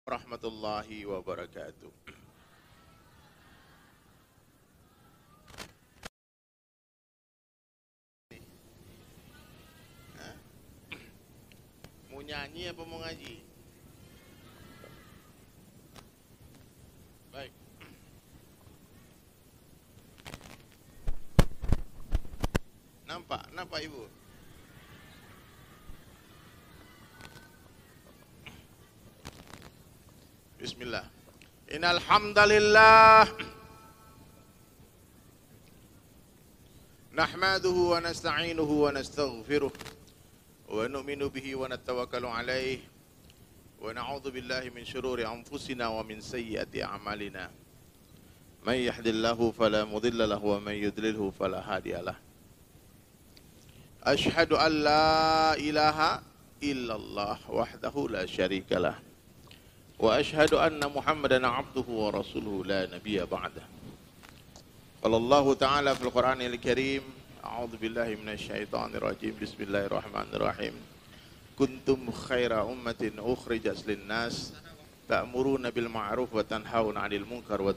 Warahmatullahi wabarakatuh. Hah? Mau nyanyi apa mau ngaji? Baik. Nampak Ibu? Bismillah. Innal hamdalillah nahmaduhu wa nasta'inuhu wa nastaghfiruh wa nu'minu bihi wa natawakkalu alayh wa na'udzu billahi min shururi anfusina wa min sayyiati a'malina. May yahdihillahu fala mudilla lahu wa may yudlilhu fala hadiyalah. Ashhadu an la ilaha illallah wahdahu la syarikalah. Wa ashhadu anna Muhammadan abduhu wa rasuluhu la nabiyya ba'dah. Qala Allah Ta'ala fil Qur'anil Karim, a'udzu billahi minasy syaithanir rajim. Bismillahirrahmanirrahim. Kuntum khaira ummatin ukhrijat lin-nas ta'muruna bil ma'ruf wa tanhauna 'anil munkar wa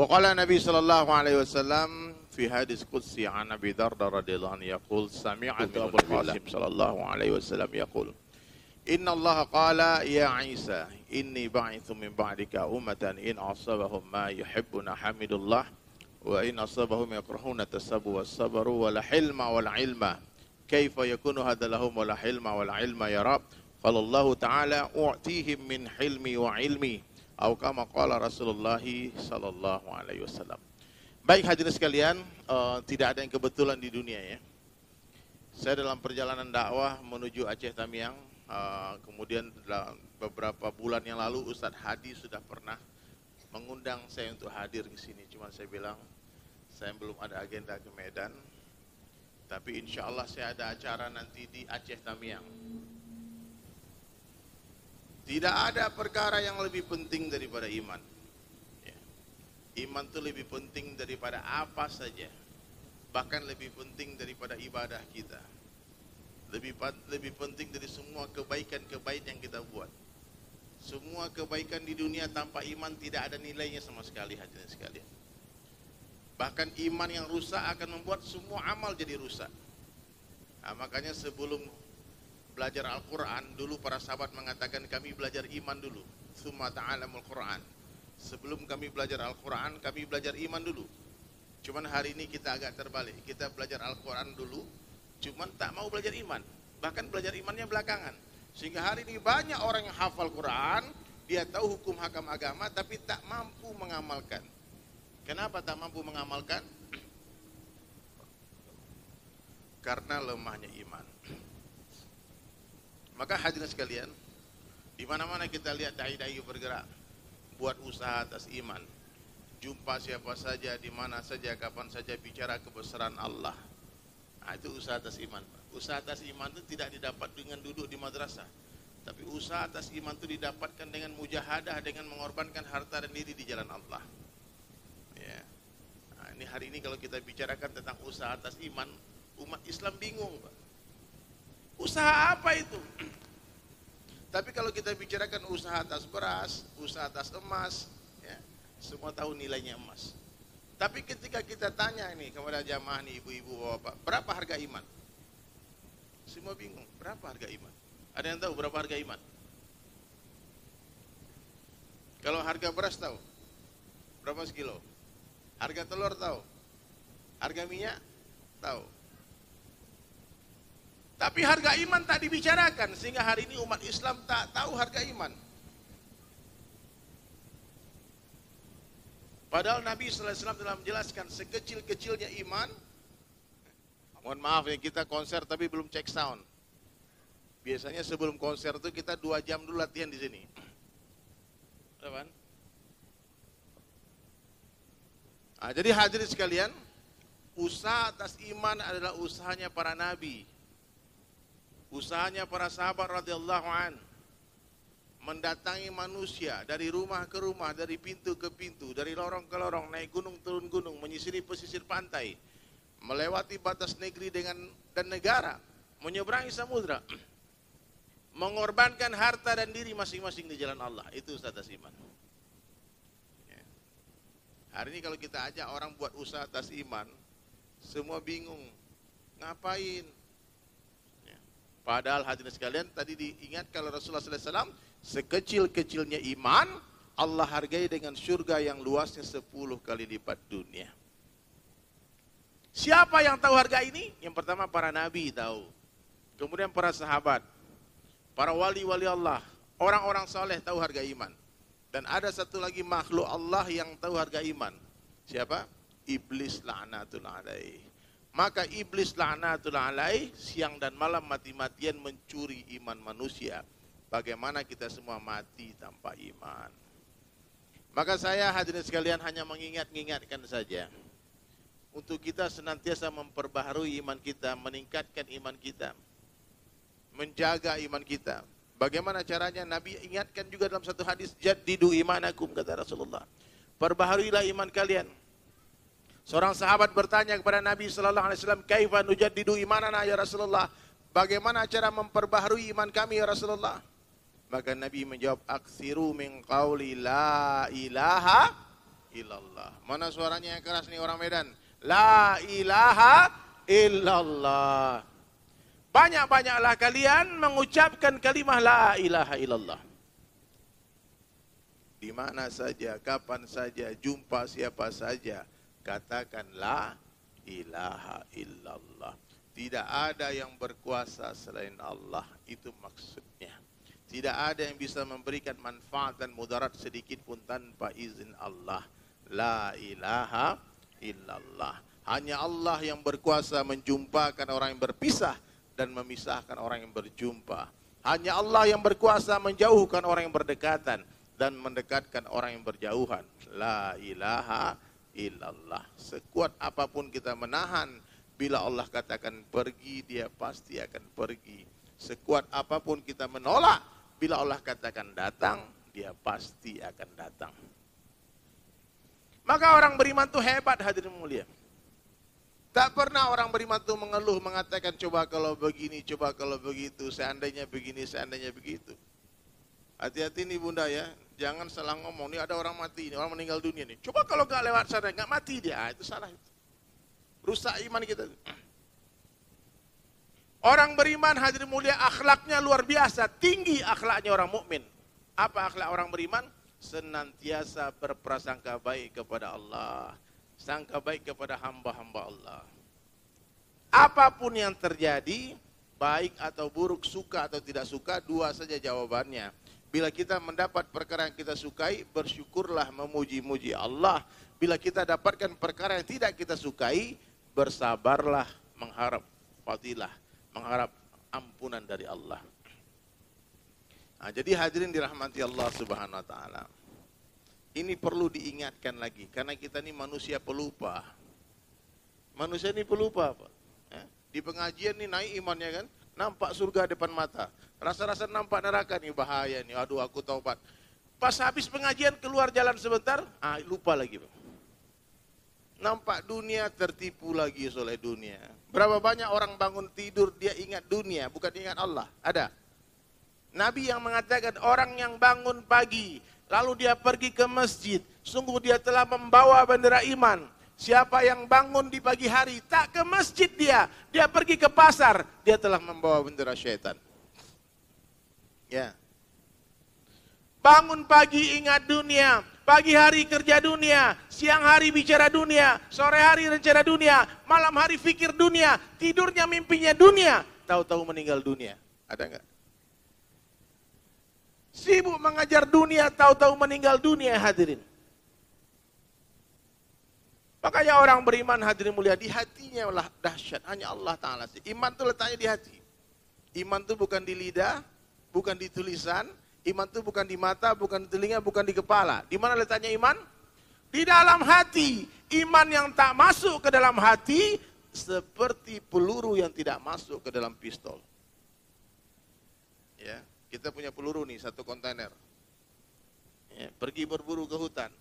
qala Nabi sallallahu alaihi wasallam fi hadis qudsi an Abi Darda radhiyallahu anhu yaqul sami'a Abul Qasim sallallahu alaihi wasallam yaqul Inna Allah qala ya Isa inni ba'ithu min ba'dika ummatan in asabahum ma yuhibbuna hamidullah wa in asabahum yakrahuna tasabu was-sabru wal hilma wal ilma kaifa yakunu hadha lahum wal hilma wal ilma ya rab qala Allah ta'ala u'tihim min hilmi wa ilmi atau kama qala Rasulullah sallallahu alaihi wasallam. Baik hadirin sekalian, tidak ada yang kebetulan di dunia ya. Saya dalam perjalanan dakwah menuju Aceh Tamiang. Kemudian dalam beberapa bulan yang lalu Ustadz Hadi sudah pernah mengundang saya untuk hadir ke sini. Cuma saya bilang saya belum ada agenda ke Medan. Tapi insya Allah saya ada acara nanti di Aceh Tamiang. Tidak ada perkara yang lebih penting daripada iman. Ya. Iman itu lebih penting daripada apa saja. Bahkan lebih penting daripada ibadah kita. Lebih penting dari semua kebaikan-kebaikan yang kita buat. Semua kebaikan di dunia tanpa iman tidak ada nilainya sama sekali hadirin sekalian. Bahkan iman yang rusak akan membuat semua amal jadi rusak. Nah, makanya sebelum belajar Al-Quran, dulu para sahabat mengatakan kami belajar iman dulu. Tsumma ta'alamul Quran. Sebelum kami belajar Al-Quran, kami belajar iman dulu. Cuman hari ini kita agak terbalik. Kita belajar Al-Quran dulu, cuman tak mau belajar iman. Bahkan belajar imannya belakangan. Sehingga hari ini banyak orang yang hafal Quran, dia tahu hukum hakam agama, tapi tak mampu mengamalkan. Kenapa tak mampu mengamalkan? Karena lemahnya iman. Maka hadirin sekalian, di mana-mana kita lihat dai-dai bergerak, buat usaha atas iman. Jumpa siapa saja, di mana saja, kapan saja bicara kebesaran Allah. Nah, itu usaha atas iman. Usaha atas iman itu tidak didapat dengan duduk di madrasah. Tapi usaha atas iman itu didapatkan dengan mujahadah, dengan mengorbankan harta dan diri di jalan Allah. Ya. Nah, ini hari ini kalau kita bicarakan tentang usaha atas iman, umat Islam bingung, Pak. Usaha apa itu? Tapi kalau kita bicarakan usaha atas beras, usaha atas emas, ya, semua tahu nilainya emas. Tapi ketika kita tanya ini kepada jamaah nih, ibu-ibu, bapak, berapa harga iman? Semua bingung, berapa harga iman? Ada yang tahu berapa harga iman? Kalau harga beras tahu? Berapa sekilo? Harga telur tahu? Harga minyak tahu? Tapi harga iman tak dibicarakan, sehingga hari ini umat Islam tak tahu harga iman. Padahal Nabi sallallahu alaihi wasallam telah menjelaskan sekecil-kecilnya iman. Mohon maaf ya, kita konser tapi belum cek sound. Biasanya sebelum konser itu kita 2 jam dulu latihan di sini. Kan? Nah, jadi hadirin sekalian, usaha atas iman adalah usahanya para nabi. Usahanya para sahabat radhiyallahu an. Mendatangi manusia dari rumah ke rumah, dari pintu ke pintu, dari lorong ke lorong, naik gunung turun gunung, menyisiri pesisir pantai, melewati batas negeri dan negara, menyeberangi samudra. Mengorbankan harta dan diri masing-masing di jalan Allah. Itu status iman. Ya. Hari ini kalau kita ajak orang buat usaha atas iman, semua bingung. Ngapain? Ya. Padahal hadirin sekalian, tadi diingatkan oleh Rasulullah SAW, sekecil-kecilnya iman, Allah hargai dengan surga yang luasnya 10 kali lipat dunia. Siapa yang tahu harga ini? Yang pertama para nabi tahu. Kemudian para sahabat. Para wali-wali Allah, orang-orang saleh tahu harga iman. Dan ada satu lagi makhluk Allah yang tahu harga iman. Siapa? Iblis la'natullah alaih. Maka iblis la'natullah alaih siang dan malam mati-matian mencuri iman manusia. Bagaimana kita semua mati tanpa iman. Maka saya hadirin sekalian hanya mengingatkan saja. Untuk kita senantiasa memperbaharui iman kita, meningkatkan iman kita. Menjaga iman kita. Bagaimana caranya? Nabi ingatkan juga dalam satu hadis, jaddidu imanakum, kata Rasulullah. Perbaharuilah iman kalian. Seorang sahabat bertanya kepada Nabi sallallahu alaihi wasallam, "Kaifa nujaddidu imanana ya Rasulullah?" Bagaimana cara memperbaharui iman kami ya Rasulullah? Maka Nabi menjawab, "Aksiru min qauli la ilaha illallah." Mana suaranya yang keras nih orang Medan? La ilaha illallah. Banyak-banyaklah kalian mengucapkan kalimah la ilaha illallah. Di mana saja, kapan saja, jumpa siapa saja, katakan la ilaha illallah. Tidak ada yang berkuasa selain Allah, itu maksudnya. Tidak ada yang bisa memberikan manfaat dan mudarat sedikit pun tanpa izin Allah. La ilaha illallah. Hanya Allah yang berkuasa menjumpakan orang yang berpisah dan memisahkan orang yang berjumpa. Hanya Allah yang berkuasa menjauhkan orang yang berdekatan dan mendekatkan orang yang berjauhan. La ilaha illallah. Sekuat apapun kita menahan, bila Allah katakan pergi, dia pasti akan pergi. Sekuat apapun kita menolak, bila Allah katakan datang, dia pasti akan datang. Maka orang beriman itu hebat, hadirin mulia. Tak pernah orang beriman itu mengeluh, mengatakan coba kalau begini, coba kalau begitu, seandainya begini, seandainya begitu. Hati-hati nih bunda ya, jangan salah ngomong. Nih ada orang mati, ini orang meninggal dunia nih. Coba kalau gak lewat sana, gak mati dia, itu salah. Rusak iman kita. Orang beriman hadirin mulia, akhlaknya luar biasa, tinggi akhlaknya orang mukmin. Apa akhlak orang beriman? Senantiasa berprasangka baik kepada Allah. Sangka baik kepada hamba-hamba Allah. Apapun yang terjadi, baik atau buruk, suka atau tidak suka, dua saja jawabannya. Bila kita mendapat perkara yang kita sukai, bersyukurlah, memuji-muji Allah. Bila kita dapatkan perkara yang tidak kita sukai, bersabarlah, mengharap fadilah, mengharap ampunan dari Allah. Nah, jadi hadirin dirahmati Allah Subhanahu wa taala. Ini perlu diingatkan lagi, karena kita ini manusia pelupa. Manusia ini pelupa, Pak. Ya, di pengajian ini naik imannya kan, nampak surga depan mata. Rasa-rasa nampak neraka nih, bahaya nih, aduh aku taubat. Pas habis pengajian keluar jalan sebentar, lupa lagi, Pak. Nampak dunia, tertipu lagi oleh dunia. Berapa banyak orang bangun tidur, dia ingat dunia, bukan ingat Allah. Ada. Nabi yang mengatakan orang yang bangun pagi, lalu dia pergi ke masjid, sungguh dia telah membawa bendera iman. Siapa yang bangun di pagi hari, tak ke masjid dia pergi ke pasar, dia telah membawa bendera syaitan. Ya. Bangun pagi ingat dunia, pagi hari kerja dunia, siang hari bicara dunia, sore hari rencana dunia, malam hari fikir dunia, tidurnya mimpinya dunia, tahu-tahu meninggal dunia. Ada enggak? Sibuk mengajar dunia, tahu-tahu meninggal dunia, hadirin. Makanya orang beriman hadirin mulia, di hatinya lah dahsyat, hanya Allah Ta'ala sih. Iman itu letaknya di hati. Iman itu bukan di lidah, bukan di tulisan, iman itu bukan di mata, bukan di telinga, bukan di kepala. Di mana letaknya iman? Di dalam hati. Iman yang tak masuk ke dalam hati, seperti peluru yang tidak masuk ke dalam pistol. Ya. Kita punya peluru nih, satu kontainer. Ya, pergi berburu ke hutan.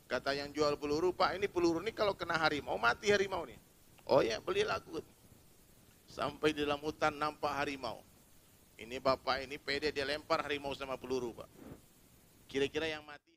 Kata yang jual peluru, Pak ini peluru ini kalau kena harimau, mati harimau nih. Oh ya, belilah aku. Sampai di dalam hutan nampak harimau. Ini bapak ini pede dia lempar harimau sama peluru, Pak. Kira-kira yang mati